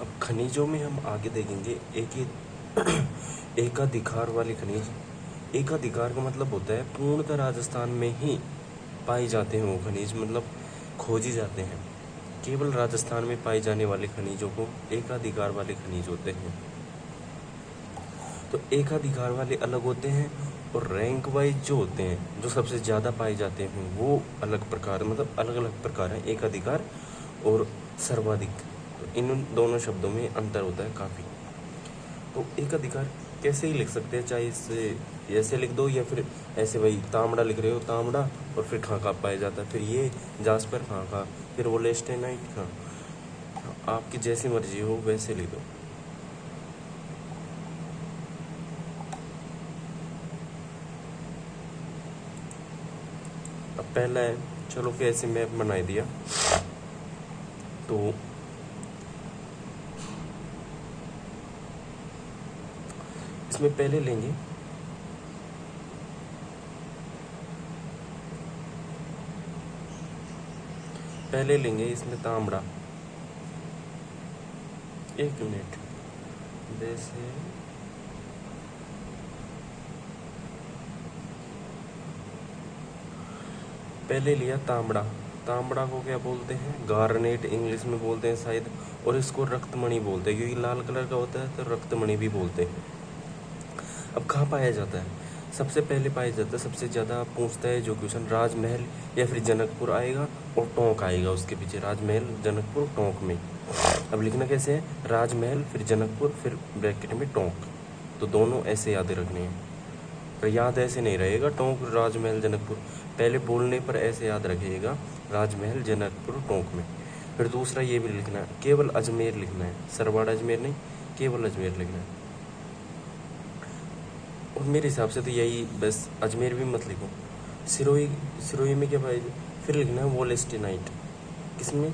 अब खनिजों में हम आगे देखेंगे एकाधिकार वाले खनिज। एकाधिकार का मतलब होता है पूर्णतः राजस्थान में ही पाए जाते हैं वो खनिज, मतलब खोजे जाते हैं। केवल राजस्थान में पाए जाने वाले खनिजों को एकाधिकार वाले खनिज होते हैं। तो एकाधिकार वाले अलग होते हैं और रैंक वाइज जो होते हैं, जो सबसे ज़्यादा पाए जाते हैं, वो अलग प्रकार, मतलब अलग अलग प्रकार हैं, एकाधिकार और सर्वाधिक। तो इन दोनों शब्दों में अंतर होता है काफ़ी। तो एकाधिकार कैसे ही लिख सकते हैं, चाहे इससे ऐसे लिख दो या फिर ऐसे, वही तांबड़ा लिख रहे हो, तांबड़ा और फिर खाका पाया जाता है, फिर ये जास्पर खाका, फिर वो लेस्टेनाइट खा, आपकी जैसी मर्जी हो वैसे लिख दो। अब पहला है, चलो कि ऐसे मैप बना दिया, तो इसमें पहले लेंगे इसमें तांबड़ा। एक मिनट, जैसे पहले लिया तांबड़ा। तांबड़ा को क्या बोलते हैं, गार्नेट इंग्लिश में बोलते हैं शायद, और इसको रक्तमणि बोलते हैं क्योंकि लाल कलर का होता है, तो रक्तमणि भी बोलते हैं। अब कहाँ पाया जाता है, सबसे पहले पाया जाता है, सबसे ज़्यादा पूछता है जो क्वेश्चन, राजमहल या फिर जनकपुर आएगा और टोंक आएगा उसके पीछे, राजमहल जनकपुर टोंक में। अब लिखना कैसे है, राजमहल फिर जनकपुर फिर ब्रैकेट में टोंक, तो दोनों ऐसे याद रखने हैं। पर याद ऐसे नहीं रहेगा, टोंक राजमहल जनकपुर, पहले बोलने पर ऐसे याद रखिएगा, राजमहल जनकपुर टोंक में। फिर दूसरा ये भी लिखना है, केवल अजमेर लिखना है, सरवाड़ अजमेर नहीं, केवल अजमेर लिखना है। और मेरे हिसाब से तो यही बस, अजमेर भी मत लिखो। सिरोही में क्या भाई, फिर लिखना है वोलेस्टेनाइट, किसमें,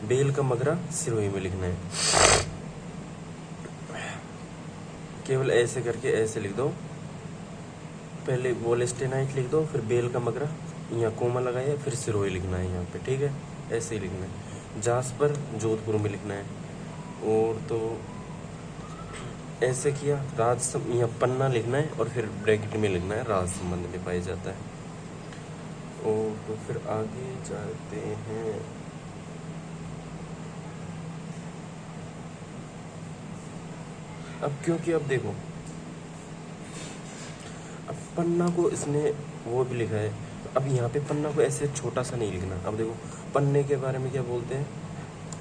बेल का मगरा सिरोही में लिखना है। केवल ऐसे करके ऐसे लिख दो, पहले वोलेस्टेनाइट लिख दो, फिर बेल का मगरा, यहाँ कोमा लगाया, फिर सिरोही लिखना है यहाँ पे, ठीक है, ऐसे ही लिखना है। जासपर जोधपुर में लिखना है। और तो ऐसे किया, यहाँ पन्ना लिखना है और फिर ब्रैकेट में लिखना है राज संबंध में पाया जाता है। और तो फिर आगे जाते हैं, अब क्योंकि अब देखो, अब पन्ना को इसने वो भी लिखा है, अब यहाँ पे पन्ना को ऐसे छोटा सा नहीं लिखना। अब देखो पन्ने के बारे में क्या बोलते हैं,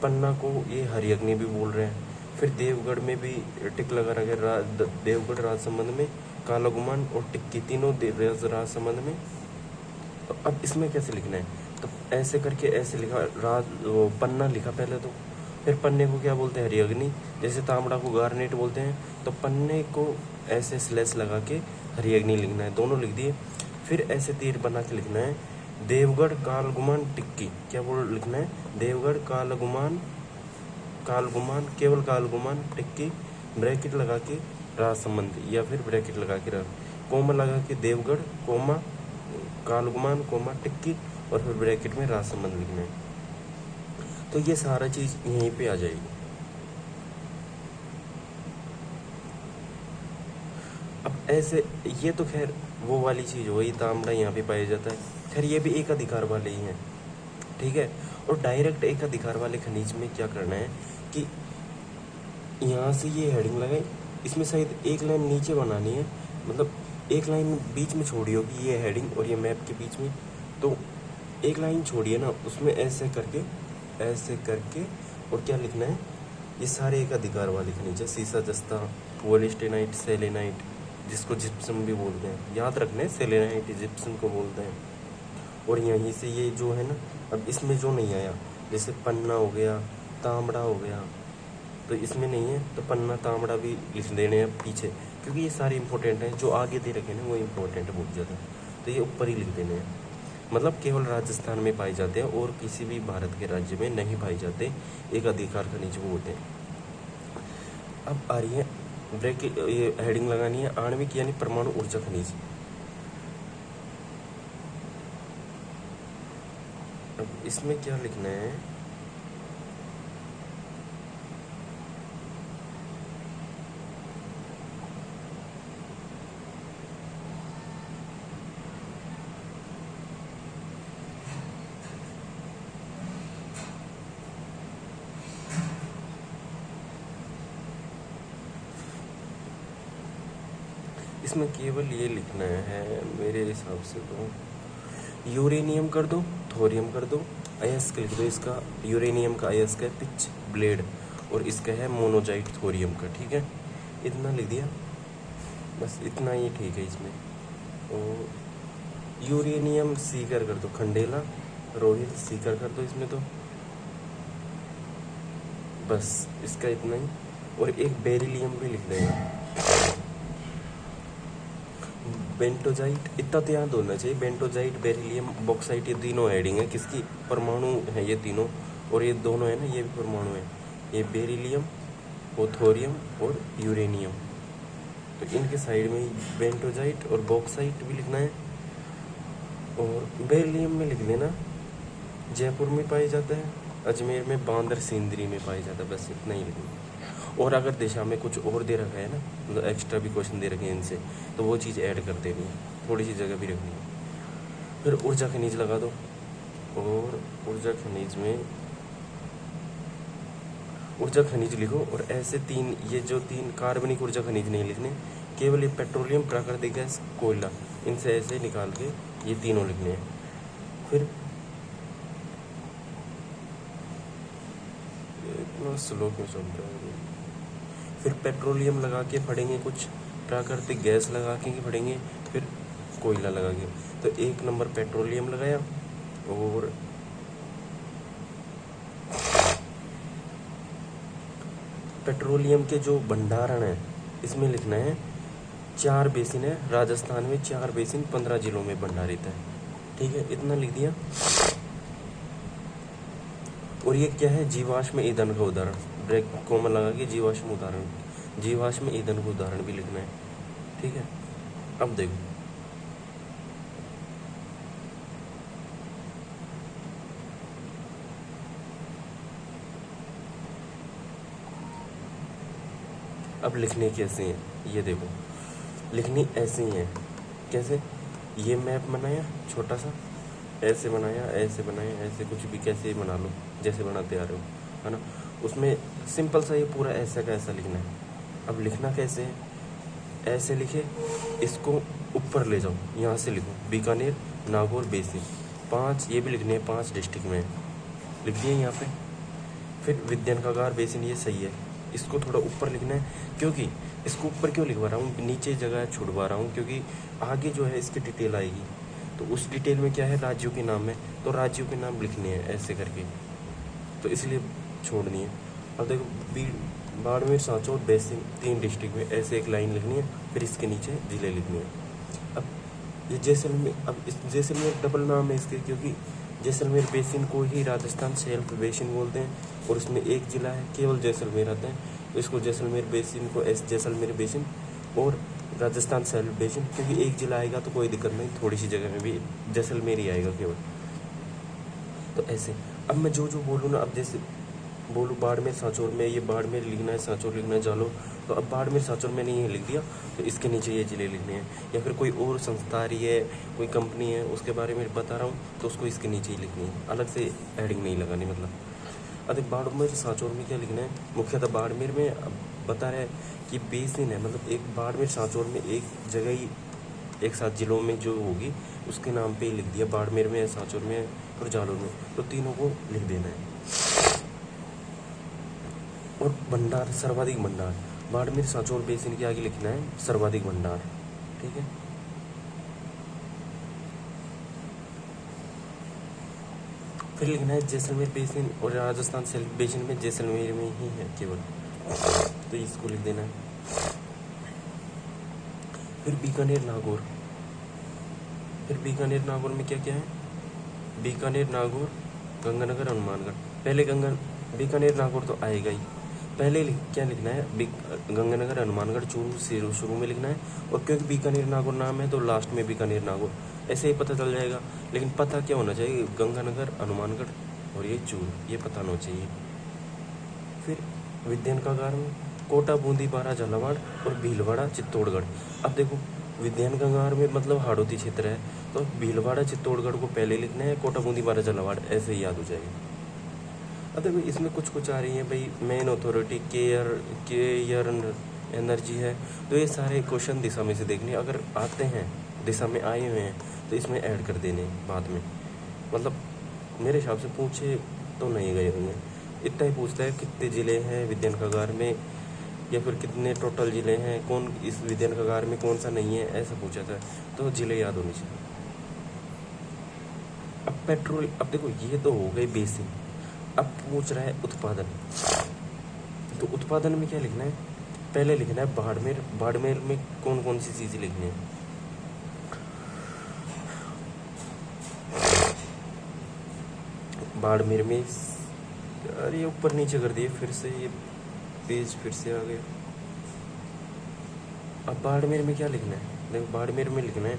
पन्ना को ये हरिअग्नि भी बोल रहे हैं। फिर देवगढ़ में भी टिक लगा रखे, देवगढ़ राज संबंध में, काला गुमान और टिक्की, तीनों राज संबंध में। तो अब इसमें कैसे लिखना है, तो ऐसे करके ऐसे लिखा, वो पन्ना लिखा पहले, तो फिर पन्ने को क्या बोलते हैं, हरिअग्नि। जैसे तांबड़ा को गार्नेट बोलते हैं, तो पन्ने को ऐसे स्लैश लगा के हरिअग्नि लिखना है, दोनों लिख दिए। फिर ऐसे तीर बना के लिखना है, देवगढ़ कालगुमान टिक्की, क्या बोल लिखना है, देवगढ़ कालगुमान, कालगुमान, केवल कालगुमान टिक्की, ब्रैकेट लगा के राज संबंध, या फिर ब्रैकेट लगा के कोमा लगा के देवगढ़ कोमा कालगुमान कोमा टिक्की, और फिर ब्रैकेट में राज संबंध लिखना है। तो ये सारा चीज़ यहीं पे आ जाएगी। अब ऐसे, ये तो खैर वो वाली चीज़ हो गई, तांबड़ा यहाँ पे पाया जाता है, खैर ये भी एक अधिकार वाले ही हैं, ठीक है। और डायरेक्ट एक अधिकार वाले खनिज में क्या करना है कि यहाँ से ये हेडिंग लगाए, इसमें शायद एक लाइन नीचे बनानी है, मतलब एक लाइन बीच में छोड़ी होगी, ये हेडिंग और ये मैप के बीच में, तो एक लाइन छोड़िए ना, उसमें ऐसे करके और क्या लिखना है, ये सारे एक अधिकार वाले खनिज है, सीसा जस्ता, वोलेस्टेनाइट, सेलेनाइट, जिसको जिप्सम भी बोलते हैं, याद रखना है, सेलेनाइट जिप्सम को बोलते हैं। और यहीं से ये जो है ना, अब इसमें जो नहीं आया, जैसे पन्ना हो गया, तांबड़ा हो गया, तो इसमें नहीं है, तो पन्ना तांबड़ा भी लिख देने हैं पीछे, क्योंकि ये सारे इंपॉर्टेंट हैं, जो आगे दे रखे हैं वो इंपॉर्टेंट है बहुत ज़्यादा, तो ये ऊपर ही लिख देने हैं। मतलब केवल राजस्थान में पाए जाते हैं और किसी भी भारत के राज्य में नहीं पाए जाते, एक अधिकार खनिज वो होते हैं। अब आ रही है ब्रैकेट, ये हेडिंग लगानी है, आणविक यानी परमाणु ऊर्जा खनिज। अब इसमें क्या लिखना है, इसमें केवल ये लिखना है मेरे हिसाब से तो, यूरेनियम कर दो, थोरियम कर दो, अयस्क लिख दो इसका, यूरेनियम का अयस्क है पिच ब्लेड, और इसका है मोनोजाइट थोरियम का, ठीक है, इतना लिख दिया, बस इतना ही ठीक है इसमें। और यूरेनियम सीकर कर दो, खंडेला रोहित सीकर कर दो इसमें तो, बस इसका इतना ही। और एक बेरिलियम भी लिख देगा, बेंटोजाइट, इतना तो याद होना चाहिए, बेंटोजाइट, बेरिलियम, बॉक्साइट, ये तीनों हेडिंग है किसकी, परमाणु है ये तीनों, और ये दोनों है ना ये भी परमाणु है, ये बेरिलियम और थोरियम और यूरेनियम, तो इनके साइड में बेंटोजाइट और बॉक्साइट भी लिखना है। और बेरिलियम में लिख देना जयपुर में पाया जाता है, अजमेर में, बांदर सिंदरी में पाया जाता है, बस इतना ही लिखना। और अगर दिशा में कुछ और दे रखा है ना, मतलब एक्स्ट्रा भी क्वेश्चन दे रखे हैं इनसे, तो वो चीज़ ऐड कर देनी है, थोड़ी सी जगह भी रखनी है। फिर ऊर्जा खनिज लगा दो, और ऊर्जा खनिज में ऊर्जा खनिज लिखो, और ऐसे तीन, ये जो तीन कार्बनिक ऊर्जा खनिज नहीं लिखने, केवल ये पेट्रोलियम, प्राकृतिक गैस, कोयला, इनसे ऐसे निकाल के ये तीनों लिखने हैं। फिर इतना स्लो क्यों चलता है। फिर पेट्रोलियम लगा के पढ़ेंगे कुछ, प्राकृतिक गैस लगा के पढ़ेंगे, फिर कोयला लगा के। तो 1 नंबर पेट्रोलियम लगाया, और पेट्रोलियम के जो भंडारण है इसमें लिखना है 4 बेसिन है राजस्थान में, 4 बेसिन 15 जिलों में भंडारित है, ठीक है, इतना लिख दिया। और ये क्या है, जीवाश्म ईंधन का उदाहरण, ब्रेक कॉमा लगा के जीवाश्म उदाहरण, जीवाश्म ईंधन का उदाहरण भी लिखना है, ठीक है। अब देखो अब लिखने कैसे हैं, ये देखो लिखनी ऐसे ही है, कैसे, ये मैप बनाया छोटा सा, ऐसे बनाया, ऐसे बनाया, ऐसे कुछ भी कैसे ही बना लो, जैसे बनाते आ रहे हो, है ना, उसमें सिंपल सा ये पूरा ऐसा का ऐसा लिखना है। अब लिखना कैसे है, ऐसे लिखे, इसको ऊपर ले जाओ, यहाँ से लिखो बीकानेर, नागौर, बेसिन, 5 ये भी लिखने हैं, 5 डिस्ट्रिक्ट में लिख दिए यहाँ पे। फिर विद्यानगर बेसिन, ये सही है, इसको थोड़ा ऊपर लिखना है, क्योंकि इसको ऊपर क्यों लिखवा रहा हूँ, नीचे जगह छुड़वा रहा हूँ, क्योंकि आगे जो है इसकी डिटेल आएगी, तो उस डिटेल में क्या है, राज्यों के नाम है, तो राज्यों के नाम लिखने हैं ऐसे करके, तो इसलिए छोड़नी है। अब देखो बाड़मेर, सांचौर, बेसिन, 3 डिस्ट्रिक्ट में ऐसे एक लाइन लिखनी है, फिर इसके नीचे जिले लिखने हैं। अब ये जैसलमेर, अब इस जैसलमेर डबल नाम है इसके, क्योंकि जैसलमेर बेसिन को ही राजस्थान सेल्फ बेसिन बोलते हैं, और उसमें एक जिला है केवल जैसलमेर आता है, तो इसको जैसलमेर बेसिन को जैसलमेर बेसिन और राजस्थान सेल्फ बेसिन, क्योंकि एक जिला आएगा तो कोई दिक्कत नहीं, थोड़ी सी जगह में भी जैसलमेर ही आएगा केवल, तो ऐसे। अब मैं जो जो बोलूँ ना, अब जैसे बोलूँ बाड़मेर, सांचौर में, ये बाड़मेर लिखना है, सांचौर लिखना है, जालो, तो अब बाड़मेर, सांचौर मैंने ये लिख दिया, तो इसके नीचे ये जिले लिखने हैं, या फिर कोई और संस्था आ रही है, कोई कंपनी है, उसके बारे में बता रहा हूँ, तो उसको इसके नीचे ही लिखनी है, अलग से हेडिंग नहीं लगानी, मतलब। अब बाड़मेर, सांचौर में क्या लिखना है, मुख्यतः बाड़मेर में अब बता रहा है कि बेसिन है, मतलब एक बाड़मेर, सांचौर में एक जगह ही, एक साथ जिलों में जो होगी उसके नाम पे ही लिख दिया, बाड़मेर में, सांचौर में और जालोर में, तो तीनों को लिख देना है। और भंडार, सर्वाधिक भंडार, बाड़मेर, सांचौर, बेसिन के आगे लिखना है सर्वाधिक भंडार, ठीक है। फिर लिखना है जैसलमेर बेसिन और राजस्थान सेल्फ बेसिन में जैसलमेर में ही है केवल, तो इसको लिख देना है। फिर बीकानेर, नागौर, फिर बीकानेर, नागौर में क्या क्या है, बीकानेर, नागौर, गंगानगर, हनुमानगढ़, पहले बीकानेर, नागौर तो आएगा ही, पहले क्या लिखना है, गंगानगर, हनुमानगढ़, चूरू शुरू में लिखना है, और क्योंकि बीकानेर, नागौर नाम है तो लास्ट में बीकानेर, नागौर, ऐसे ही पता चल जाएगा, लेकिन पता क्या होना चाहिए, गंगानगर, हनुमानगढ़ और ये चूरू, ये पता होना चाहिए। फिर विद्यानगर में कोटा, बूंदी, बारा, झालावाड़ और भीलवाड़ा, चित्तौड़गढ़। अब देखो विद्यानगर में मतलब हाड़ौती क्षेत्र है, तो भीलवाड़ा, चित्तौड़गढ़ को पहले लिखना है, कोटा, बूंदी, बारा, झालावाड़ ऐसे ही याद हो जाएगा। अब देखो इसमें कुछ आ रही है भाई, मेन अथॉरिटी, केयर एनर्जी है। तो ये सारे क्वेश्चन दिशा में से देखने, अगर आते हैं दिशा में आए हुए हैं तो इसमें ऐड कर देने बाद में। मतलब मेरे हिसाब से पूछे तो नहीं गए होंगे, इतना ही पूछता है कितने ज़िले हैं विज्ञान कागार में, या फिर कितने टोटल ज़िले हैं, कौन इस विज्ञान कागार में कौन सा नहीं है, ऐसा पूछा था। तो ज़िले याद होने चाहिए। अब पेट्रोल, अब देखो ये तो हो गई बेसिक। अब पूछ रहा है उत्पादन। तो उत्पादन में क्या लिखना है, पहले लिखना है बाड़मेर। बाड़मेर में कौन कौन सी चीज़ें लिखनी है। बाड़मेर में, अरे ये ऊपर नीचे कर दिए फिर से, ये पेज फिर से आ गया। अब बाड़मेर में क्या लिखना है, देखो बाड़मेर में लिखना है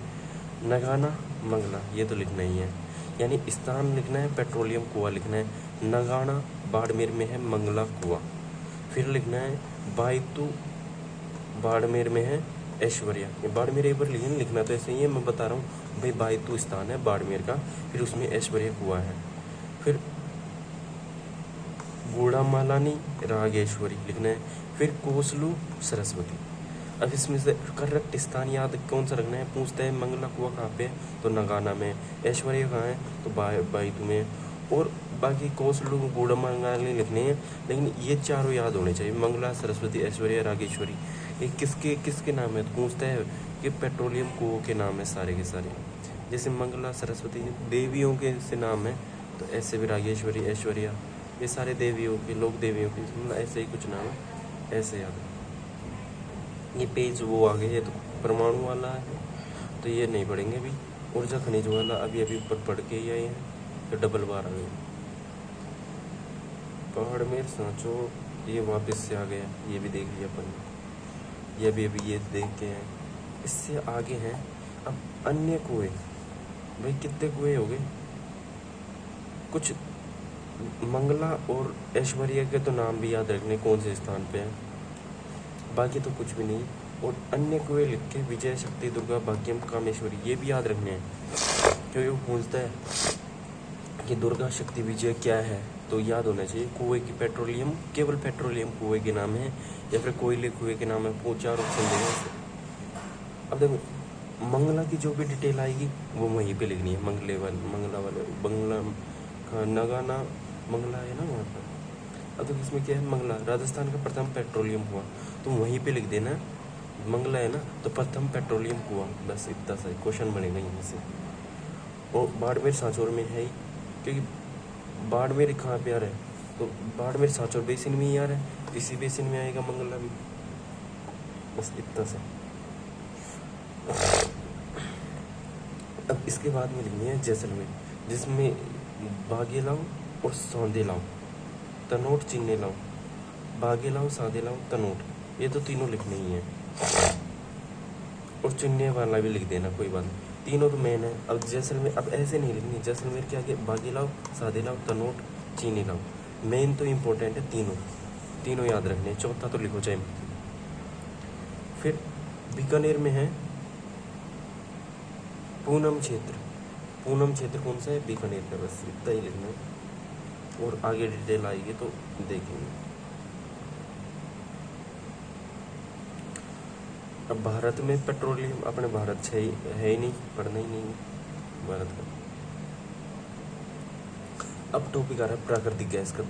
नगाना मंगला, ये तो लिखना ही है, यानी स्थान लिखना है पेट्रोलियम कुआं लिखना है। नगाना बाड़मेर में है मंगला कुआं। फिर लिखना है बायतू बाड़मेर में है ऐश्वर्या। ये बाड़मेर एक बार लिखना तो ऐसे ही है, मैं बता रहा हूँ भाई बायतू स्थान है बाड़मेर का, फिर उसमें ऐश्वर्या कुआं है। फिर गुड़ामालानी रागेश्वरी लिखना है। फिर कोसलू सरस्वती। अब इसमें से करेक्ट स्थान याद कौन सा रखना है, पूछता है मंगला कुआं कहाँ पे है, तो नगाना में। ऐश्वर्या कहाँ है, तो बायतू में। और बाकी कोसलू गुड़ामालानी लिखने हैं, लेकिन ये चारों याद होने चाहिए, मंगला सरस्वती ऐश्वर्या रागेश्वरी। ये किसके किसके नाम है, तो पूछता है कि पेट्रोलियम कुओं के नाम है सारे के सारे। जैसे मंगला सरस्वती देवियों के से नाम है, तो ऐसे भी रागेश्वरी ऐश्वर्या, ये सारे देवियों के, लोक देवियों के, मतलब ऐसे ही कुछ नाम है, ऐसे याद है। ये पेज वो आगे है तो परमाणु वाला है, तो ये नहीं पढ़ेंगे अभी। ऊर्जा खनिज वाला अभी अभी ऊपर पढ़ के ही आए हैं, तो डबल बार आ गए। बाड़मेर सांचो ये वापस से आ गया, ये भी देख लिया अपन, ये भी अभी ये देख के हैं। इससे आगे हैं अब अन्य कुएं। भाई कितने कुएं हो गए, कुछ मंगला और ऐश्वर्या के तो नाम भी याद रखने कौन से स्थान पे है, बाकी तो कुछ भी नहीं। और अन्य कुएं लिख के विजय शक्ति दुर्गा भाग्यम कामेश्वरी, ये भी याद रखने हैं, क्योंकि वो पूछता है कि दुर्गा शक्ति विजय क्या है, तो याद होना चाहिए। कुएं की पेट्रोलियम, केवल पेट्रोलियम कुएं के नाम है, या फिर कोयले कुएं के नाम है, वो 4 ऑप्शन देगा। अब देखो मंगला की जो भी डिटेल आएगी वो वहीं पे लिखनी है, मंगला वाले बंगला नगाना मंगला है ना वहाँ पर। अब तो इसमें क्या है, मंगला राजस्थान का प्रथम पेट्रोलियम कुआं, तो वहीं पे लिख देना मंगला है ना, तो प्रथम पेट्रोलियम कुआं, बस इतना सा क्वेश्चन बनेगा यहाँ से। और बाड़मेर सांचौर में है ही, क्योंकि बाड़मेर कहाँ पे आ रहा है, तो बाड़मेर सांचौर बेसिन में ही आ रहा है, इसी बेसिन में आएगा मंगला भी, बस इतना सा। अब इसके बाद में लिखनी है जैसलमेर, जिसमें बागेलाव और सौंदेलाव, तनोट चिन्नेलाव, बागेलाव सादेलाव तनोट, ये तो तीनों लिखने ही हैं। और चिन्ने वाला भी लिख देना, कोई बात नहीं, तीनों तो मेन है। अब जैसलमेर, अब ऐसे नहीं लिखनी, जैसलमेर के आगे बागेलाव सादेलाव तनोट चीनीलाव, मेन तो इम्पोर्टेंट है तीनों, तीनों याद रखने, चौथा तो लिखो चाहे। फिर बीकानेर में है पूनम क्षेत्र। पूनम क्षेत्र कौन सा है, बीकानेर का, बस इतना ही लिखना है, और आगे डिटेल आएगी तो देखेंगे। अब भारत में पेट्रोलियम, अपने भारत से है ही नहीं, पढ़ना ही नहीं भारत का। अब टॉपिक आ रहा है प्राकृतिक गैस का,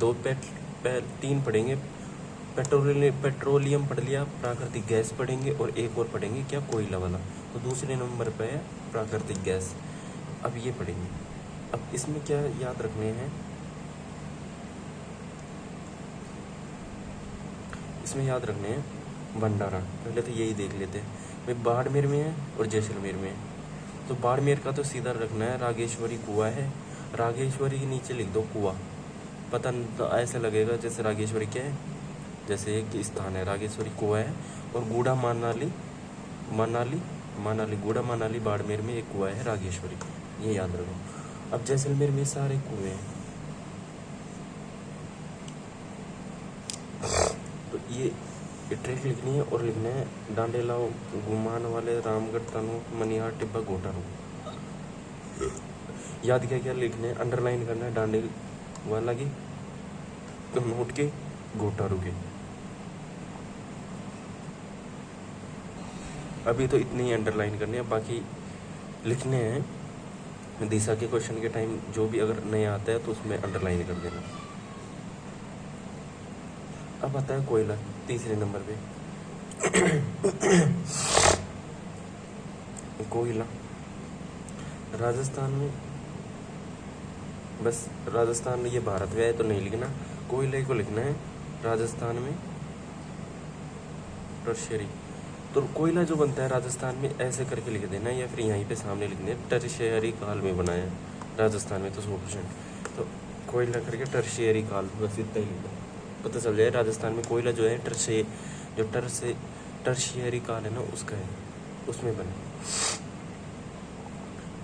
3 पढ़ेंगे, पेट्रोलियम पढ़ लिया, प्राकृतिक गैस पढ़ेंगे, और एक और पढ़ेंगे क्या, कोयला वाला। तो दूसरे नंबर पे है प्राकृतिक गैस, अब ये पढ़ेंगे। अब इसमें क्या याद रखने हैं, इसमें याद रखने हैं भंडारा, पहले तो यही देख लेते हैं भाई, बाड़मेर में है और जैसलमेर में है। तो बाड़मेर का तो सीधा रखना है रागेश्वरी कुआं है, रागेश्वरी के नीचे लिख दो कुआं, पता तो ऐसा लगेगा जैसे रागेश्वरी क्या है, जैसे एक स्थान है रागेश्वरी कुआं है। और गूढ़ा मनाली गूढ़ा मनाली बाड़मेर में एक कुआं है रागेश्वरी, ये याद रखो। अब जैसलमेर में सारे कुएं हैं, तो ये ट्रैक लिखनी है, और लिखना है डांडेलाव गुमान वाले रामगढ़ तनु मनिहार टिब्बा घोटारू। याद क्या क्या लिखने हैं, अंडरलाइन करना है डांडे वाला की, तो नोट के घोटारू के। अभी तो इतने ही अंडरलाइन करने हैं, बाकी लिखने हैं दिशा के क्वेश्चन के टाइम, जो भी अगर नया आता है तो उसमें अंडरलाइन कर देना। अब आता है कोयला तीसरे नंबर पे। कोयला राजस्थान में, बस राजस्थान में, ये भारत में है तो नहीं लिखना, कोयले को लिखना है राजस्थान में टर्शियरी। तो कोयला जो बनता है राजस्थान में ऐसे करके लिख देना, या फिर यहीं पे सामने लिखना है टर्शियरी काल में बना है राजस्थान में, तो 100%। तो कोयला करके टर्शियरी काल, बस इतना ही लिखना, पता चल जाए राजस्थान में कोयला जो है टर्शियरी काल है ना, उसका है, उसमें बने।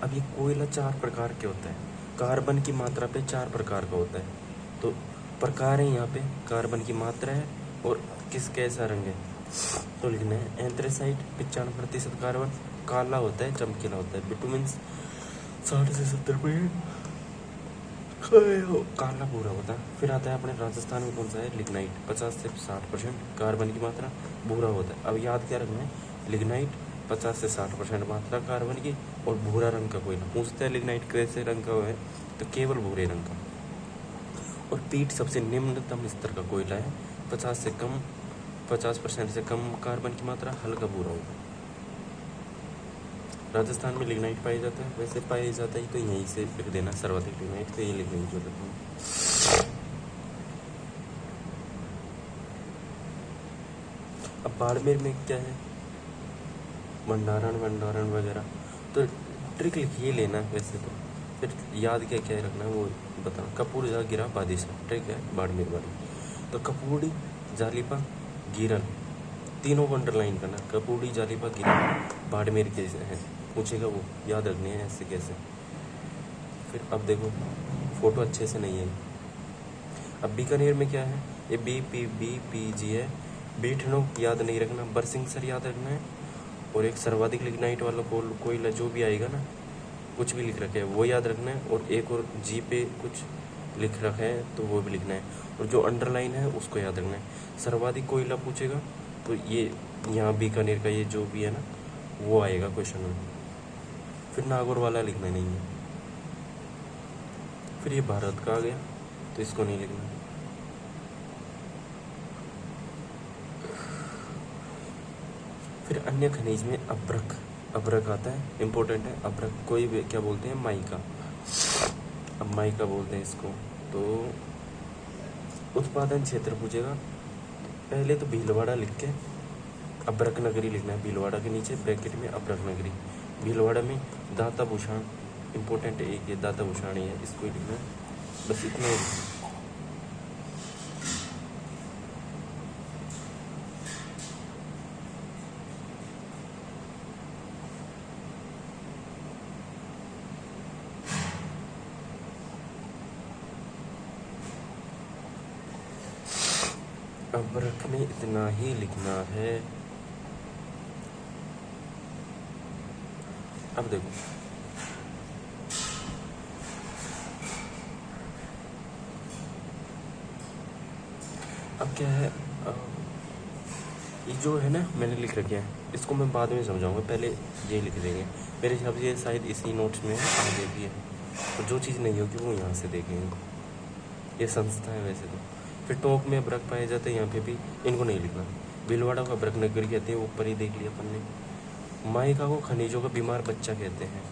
अब ये कोयला 4 प्रकार के होता है, कार्बन की मात्रा पे 4 प्रकार का होता है। तो प्रकार है यहाँ पे, कार्बन की मात्रा है और किस कैसा रंग है, तो लिखना है एंथ्रेसाइट 95% कार्बन, काला होता है, चमकीला होता है। बिटुमिन 60 से 70%, काला पूरा होता है। फिर आता है अपने राजस्थान में कौन सा है, लिग्नाइट 50 से 60% कार्बन की मात्रा, भूरा होता है। अब याद क्या रखना है, लिग्नाइट 50 से 60% मात्रा कार्बन की और भूरा रंग का कोयला। पूछता है लिग्नाइट कैसे रंग का है, तो केवल भूरे रंग का। और पीट सबसे निम्नतम स्तर का कोयला है, 50% से कम कार्बन की मात्रा, हल्का भूरा होगा। राजस्थान में लिग्नाइट पाया जाता है, वैसे पाया जाता है तो यहीं से लिख देना सर्वाधिक लिग्नाइट, तो ये लिखने की जरूरत नहीं। अब बाड़मेर में क्या है, भंडारण वगैरह, तो ट्रिक लिखिए लेना वैसे तो, फिर याद क्या क्या रखना है वो बताना। कपूर जा गिरा बादिशा, ट्रिक है बाड़मेर वाली। तो कपूरी जालिपा गिरन, तीनों को अंडरलाइन करना, कपूरी जालिपा गिरन बाड़मेर के हैं, पूछेगा वो, याद रखने हैं ऐसे कैसे। फिर अब देखो फोटो अच्छे से नहीं है। अब बीकानेर में क्या है, ये BPBPG है, बीठनो याद नहीं रखना, बरसिंगसर याद रखना है, और एक सर्वाधिक लिग्नाइट वाला कोयला जो भी आएगा ना, कुछ भी लिख रखे है वो याद रखना है, और एक और जी पे कुछ लिख रखा है तो वो भी लिखना है, और जो अंडरलाइन है उसको याद रखना है। सर्वाधिक कोयला पूछेगा तो ये यहाँ बीकानेर का ये जो भी है ना वो आएगा क्वेश्चन में। फिर नागौर वाला लिखना नहीं है। फिर ये भारत का आ गया तो इसको नहीं लिखना। फिर अन्य खनिज में अभ्रक आता है, इम्पोर्टेंट है अभ्रक, कोई भी क्या बोलते हैं, माइका, अब माइका बोलते हैं इसको। तो उत्पादन क्षेत्र पूछेगा, पहले तो भीलवाड़ा लिख के अभ्रक नगरी लिखना है, भीलवाड़ा के नीचे ब्रैकेट में अभ्रक नगरी। भीलवाड़ा में दाता भूषण, इम्पोर्टेंट है एक ये दाता भूषण ही है, इसको ही लिखना है, बस इतना ही। अभ्रक में इतना ही लिखना है। अब देखो अब क्या है, ये जो है ना मैंने लिख रखे हैं, इसको मैं बाद में समझाऊंगा, पहले ये लिख देंगे। मेरे हिसाब से ये शायद इसी नोट्स में आगे भी है, तो जो चीज़ नहीं होगी वो यहाँ से देखेंगे। ये संस्था है वैसे तो। फिर टोंक में अभ्रक पाए जाते हैं, यहाँ पे भी इनको नहीं लिखना। भीलवाड़ा को अभ्रक नगरी कहते हैं, ऊपर ही देख लिया अपन ने। माइका को खनिजों का बीमार बच्चा कहते हैं,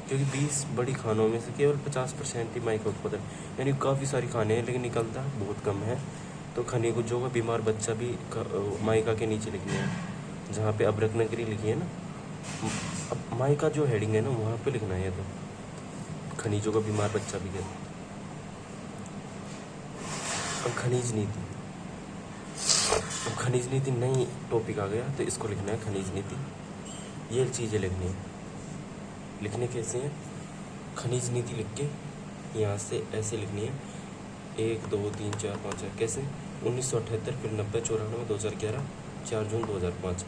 क्योंकि 20 बड़ी खानों में से केवल 50% ही माइका उत्पादन, यानी काफ़ी सारी खाने हैं लेकिन निकलता बहुत कम है। तो खनिजों का बीमार बच्चा भी माइका के नीचे लिखने हैं, जहाँ पे अभ्रक नगरी लिखी है ना। अब माइका जो हेडिंग है ना वहाँ पे लिखना है, तो खनिजों का बीमार बच्चा भी कहते हैं। अब खनिज नीति, अब खनिज नीति नई टॉपिक आ गया तो इसको लिखना है खनिज नीति। ये चीज़ें लिखनी है, लिखने कैसे हैं, खनिज नीति लिख के यहाँ से ऐसे लिखनी है, 1 2 3 4 5 है कैसे, 1978 फिर 90 94 2011 4 जून 2005,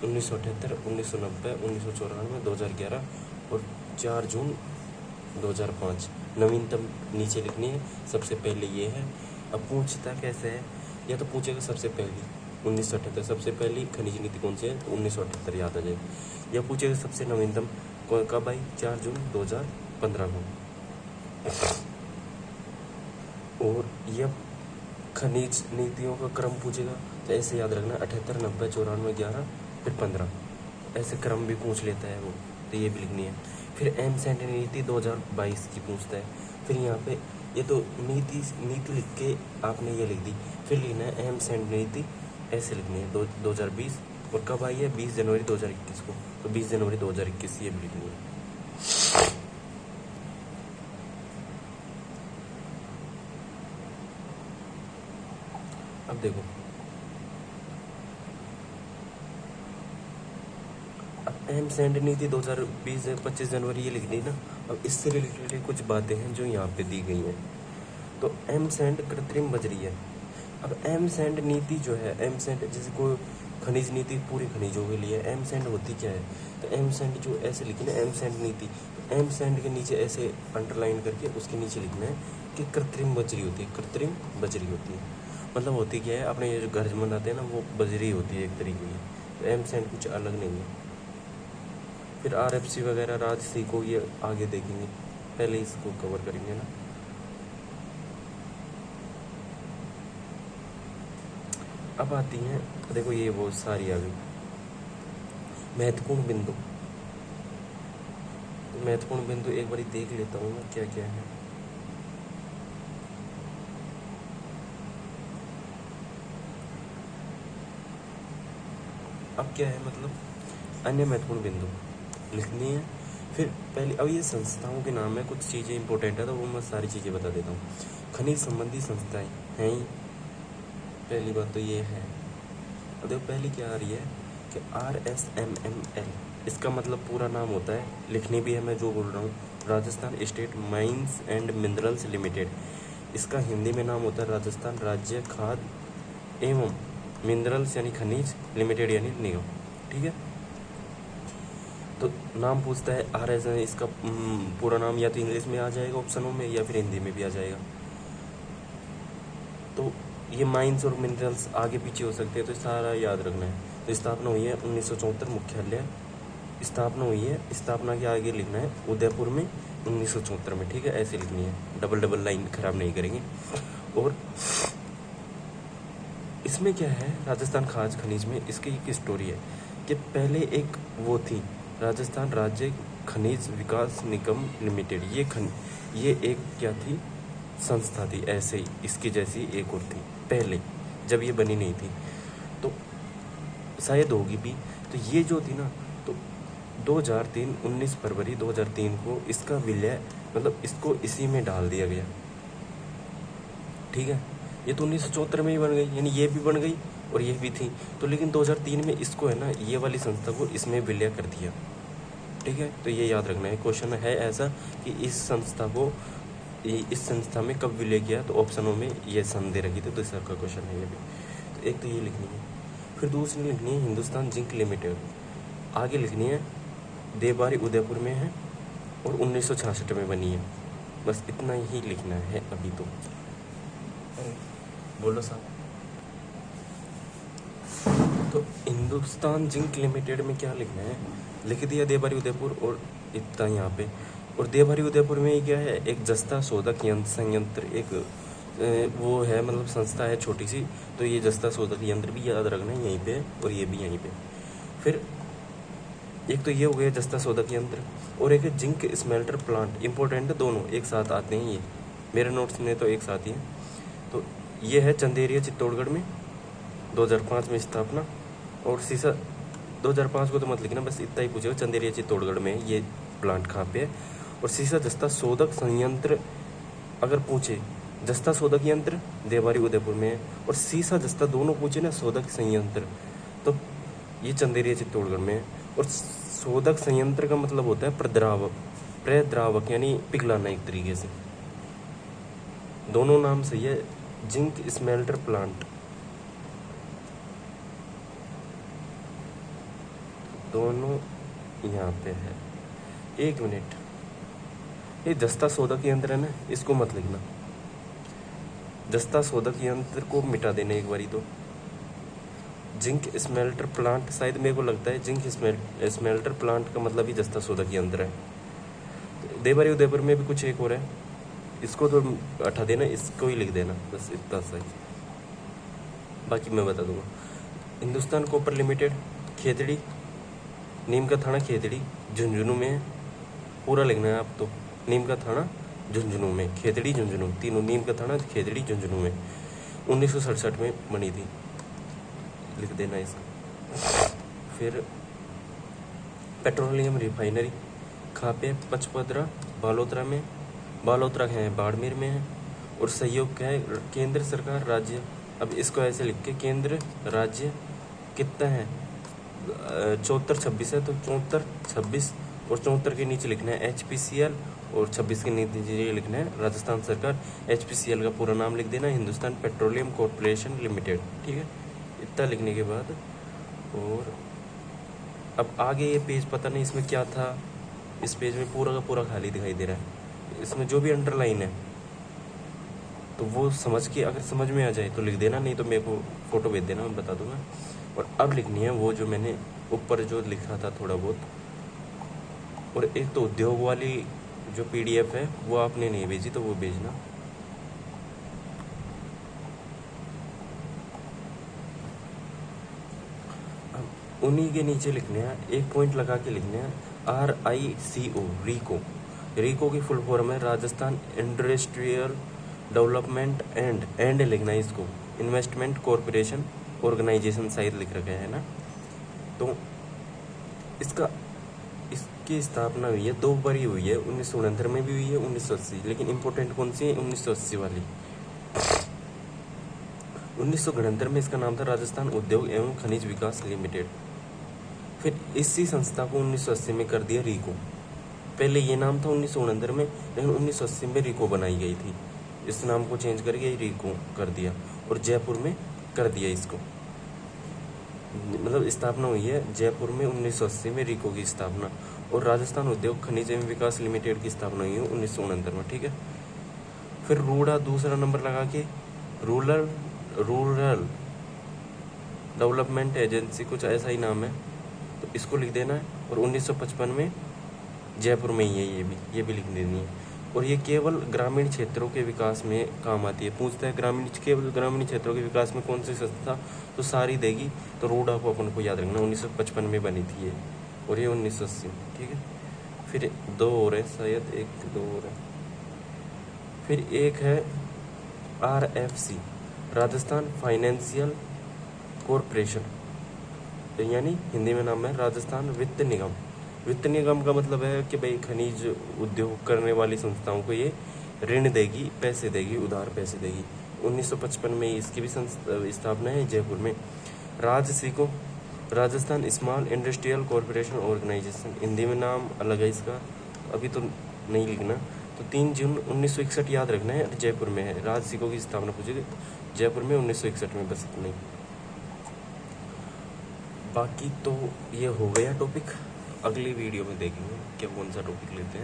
1978 1990 1994 2011 और 4 जून 2005। नवीनतम नीचे लिखनी है, सबसे पहले ये है। अब पूछता कैसे है, या तो पूछेगा सबसे पहली, 1978 सबसे पहली खनिज नीति कौन सी है? तो 1978 याद आ जाएगी। या पूछेगा सबसे नवीनतम कब आई? 4 जून 2015 को। और यह खनिज नीतियों का क्रम पूछेगा तो ऐसे याद रखना, 78, 90, 94, 11 फिर 15, ऐसे क्रम भी पूछ लेता है वो, तो ये भी लिखनी है। फिर एम्स एंड नीति 2022 की पूछता है। फिर यहाँ पे ये तो नीति लिख के आपने ये लिख दी, फिर लिखना है एम्स एंड नीति, ऐसे लिखनी है 2020। और कब आई है? 20 जनवरी 2021 को, तो 20 जनवरी 2021 ये भी लिखनी है। अब देखो, अब एम्स एंड नीति 2020 25 जनवरी ये लिख दी ना। अब इससे रिलेटेड कुछ बातें हैं जो यहाँ पे दी गई हैं। तो एम्स एंड कृत्रिम बजरी है। अब एम्स एंड नीति जो है, एम्स एंड जैसे कोई खनिज नीति पूरी खनिजों के लिए, एम्स एंड होती क्या है? तो एम्स एंड जो ऐसे लिखी ना, एम्स एंड नीति, तो एम्स एंड के नीचे ऐसे अंडरलाइन करके उसके नीचे लिखना है कि कृत्रिम बजरी होती है, कृत्रिम बजरी होती है। मतलब होती क्या है, अपने ये जो घर बनाते हैं ना, वो बजरी होती है एक तरीके की। तो एम्स एंड कुछ अलग नहीं है। फिर RFC वगैरह राजसी को ये आगे देखेंगे, पहले इसको कवर करेंगे ना। अब आती हैं, देखो ये वो सारी आ गई महत्वपूर्ण बिंदु। महत्वपूर्ण बिंदु एक बार देख लेता हूँ मैं क्या क्या है। अब क्या है, मतलब अन्य महत्वपूर्ण बिंदु लिखनी है। फिर पहले, अब ये संस्थाओं के नाम है, कुछ चीज़ें इंपॉर्टेंट है तो वो मैं सारी चीज़ें बता देता हूँ। खनिज संबंधी संस्थाएं हैं ही, पहली बात तो ये है। अब देखो पहली क्या आ रही है कि RSMML, इसका मतलब पूरा नाम होता है, लिखनी भी है मैं जो बोल रहा हूँ, Rajasthan state mines and minerals limited. इसका हिंदी में नाम होता है राजस्थान राज्य खाद्य एवं मिनरल्स यानी खनिज लिमिटेड यानी निगम। ठीक है, तो नाम पूछता है RS, इसका पूरा नाम या तो इंग्लिश में आ जाएगा ऑप्शनों में या फिर हिंदी में भी आ जाएगा। तो ये माइंस और मिनरल्स आगे पीछे हो सकते हैं, तो सारा याद रखना है। तो स्थापना हुई है 1974, मुख्यालय स्थापना हुई है, स्थापना के आगे लिखना है उदयपुर में 1974 में। ठीक है, ऐसे लिखनी है, डबल लाइन खराब नहीं करेंगे। और इसमें क्या है, राजस्थान खाद्य खनिज में इसकी एक स्टोरी है कि पहले एक वो थी राजस्थान राज्य खनिज विकास निगम लिमिटेड। ये एक क्या थी, संस्था थी, ऐसे ही इसकी जैसी एक और थी पहले, जब ये बनी नहीं थी, तो शायद होगी भी। तो ये जो थी ना, तो 2003 19 फरवरी 2003 को इसका विलय, मतलब इसको इसी में डाल दिया गया। ठीक है, ये तो 1974 में ही बन गई, यानी ये भी बन गई और ये भी थी। तो लेकिन 2003 में इसको है ना, ये वाली संस्था को इसमें विलय कर दिया। ठीक है, तो ये याद रखना है। क्वेश्चन है ऐसा कि इस संस्था में कब विलय किया, तो ऑप्शनों में ये सन दे रखी थी, तो सर का क्वेश्चन है ये भी। तो एक तो ये लिखनी है, फिर दूसरी लिखनी है हिंदुस्तान जिंक लिमिटेड। आगे लिखनी है देवबारी उदयपुर में है और 1966 में बनी है। बस इतना ही लिखना है अभी तो। बोलो साहब। तो हिंदुस्तान जिंक लिमिटेड में क्या लिखना है, लिख दिया देवबारी उदयपुर और इतना यहाँ पे। और देवबारी उदयपुर में ही क्या है, एक जस्ता शोधक संयंत्र, एक वो है, मतलब संस्था है छोटी सी। तो ये जस्ता शोधक यंत्र भी याद रखना है यहीं पे, और ये भी यहीं पे। फिर एक तो ये हो गया जस्ता शोधक यंत्र, और एक है जिंक स्मेल्टर प्लांट। इंपॉर्टेंट है, दोनों एक साथ आते हैं, ये मेरे नोट्स में तो एक साथ ही है। तो ये है चंदेरिया चित्तौड़गढ़ में 2005 में स्थापना। और सीसा 2005 को तो मत लिखना, बस इतना ही पूछेगा, चंदेरिया चित्तौड़गढ़ में ये प्लांट कहाँ पे है। और सीसा जस्ता शोधक संयंत्र अगर पूछे, जस्ता शोधक यंत्र देवबारी उदयपुर में है, और सीसा जस्ता दोनों पूछे ना शोधक संयंत्र, तो ये चंदेरिया चित्तौड़गढ़ में है। और शोधक संयंत्र का मतलब होता है प्रद्रावक यानी पिघलाना एक तरीके से। दोनों नाम सही है, जिंक स्मेल्टर प्लांट, दोनों यहाँ पे है। एक मिनट, ये जस्ता शोधक यंत्र है ना, इसको मत लिखना, जस्ता शोधक यंत्र को मिटा देना एक बारी तो। जिंक स्मेल्टर प्लांट, शायद मेरे को लगता है जिंक स्मेल्टर प्लांट का मतलब ही जस्ता सोदा के अंदर है। उदयपुर में भी कुछ एक और है, इसको तो हटा देना, इसको ही लिख देना, बस इतना सही, बाकी मैं बता दूंगा। हिंदुस्तान कॉपर लिमिटेड खेतड़ी, नीम का थाना खेतड़ी झुंझुनू में है, पूरा लिखना है आप तो, नीम का थाना झुंझुनू में, खेतड़ी झुंझुनू तीनों, नीम का थाना खेतड़ी झुंझुनू में, 1967 में बनी थी, लिख देना इसका। फिर पेट्रोलियम रिफाइनरी खापे पचपदरा बालोतरा में, बालोतरा है बाड़मेर में है, और सहयोग क्या है केंद्र सरकार राज्य। अब इसको ऐसे लिख के केंद्र राज्य कितना है 74-26 है, तो 74-26 और 74 के नीचे लिखना है HPCL और 26 के नीचे लिखना है राजस्थान सरकार। HPCL का पूरा नाम लिख देना, हिंदुस्तान पेट्रोलियम कॉरपोरेशन लिमिटेड, ठीक है। इतना लिखने के बाद और अब आगे ये पेज पता नहीं इसमें क्या था, इस पेज में पूरा का पूरा खाली दिखाई दे रहा है। इसमें जो भी अंडरलाइन है तो वो समझ के, अगर समझ में आ जाए तो लिख देना, नहीं तो मेरे को फोटो भेज देना, मैं बता दूंगा। और अब लिखनी है वो जो मैंने ऊपर जो लिखा था थोड़ा बहुत। और एक तो उद्योग वाली जो PDF है वो आपने नहीं भेजी तो वो भेजना। अब उन्हीं के नीचे लिखने हैं, एक पॉइंट लगा के लिखने हैं RICO, रीको की फुल फॉर्म है राजस्थान इंडस्ट्रियल डेवलपमेंट एंड लिखना है इसको, इन्वेस्टमेंट कॉरपोरेशन ऑर्गेनाइजेशन शायद लिख रखा है ना। तो इसकी स्थापना हुई है 2 बार ही हुई है, 1969 में भी हुई है, 1980, लेकिन इम्पोर्टेंट कौन सी है 1980 वाली। 1969 में इसका नाम था राजस्थान उद्योग एवं खनिज विकास लिमिटेड। फिर इसी संस्था को 1980 में कर दिया रीको। पहले ये नाम था 1969 में, लेकिन 1980 में रीको बनाई गई थी, इस नाम को चेंज करके रीको कर दिया और जयपुर में कर दिया इसको। मतलब स्थापना हुई है जयपुर में 1980 में रीको की स्थापना, और राजस्थान उद्योग खनिज एवं विकास लिमिटेड की स्थापना हुई है 1969 में, ठीक है। फिर रूडा दूसरा नंबर लगा के रूरल डेवलपमेंट एजेंसी, कुछ ऐसा ही नाम है, तो इसको लिख देना है। और 1955 में जयपुर में ही है, ये भी लिख देनी है। और ये केवल ग्रामीण क्षेत्रों के विकास में काम आती है। पूछता है केवल ग्रामीण क्षेत्रों के विकास में कौन सी संस्था, तो सारी देगी। तो रूडा को अपन को याद रखना, 1955 में बनी थी ये, और ये 1980, ठीक है। फिर 2 और है शायद, 1-2 और है। फिर एक है RFC, राजस्थान फाइनेंशियल कॉरपोरेशन, यानी हिंदी में नाम है राजस्थान वित्त निगम। वित्त निगम का मतलब है कि भाई खनिज उद्योग करने वाली संस्थाओं को ये ऋण देगी, पैसे देगी, उधार पैसे देगी। 1955 में इसकी भी स्थापना है जयपुर में। Rajsico, Rajasthan small industrial corporation organisation, Hindi में नाम अलग है इसका, अभी तो नहीं लिखना। तो 3 जून 1961 याद रखना है, जयपुर में है। राजसिको की स्थापना पूछेगी जयपुर में 1961 में, बस इतना ही। बाकी तो ये हो गया टॉपिक, अगली वीडियो में देखेंगे क्या कौन सा टॉपिक लेते हैं।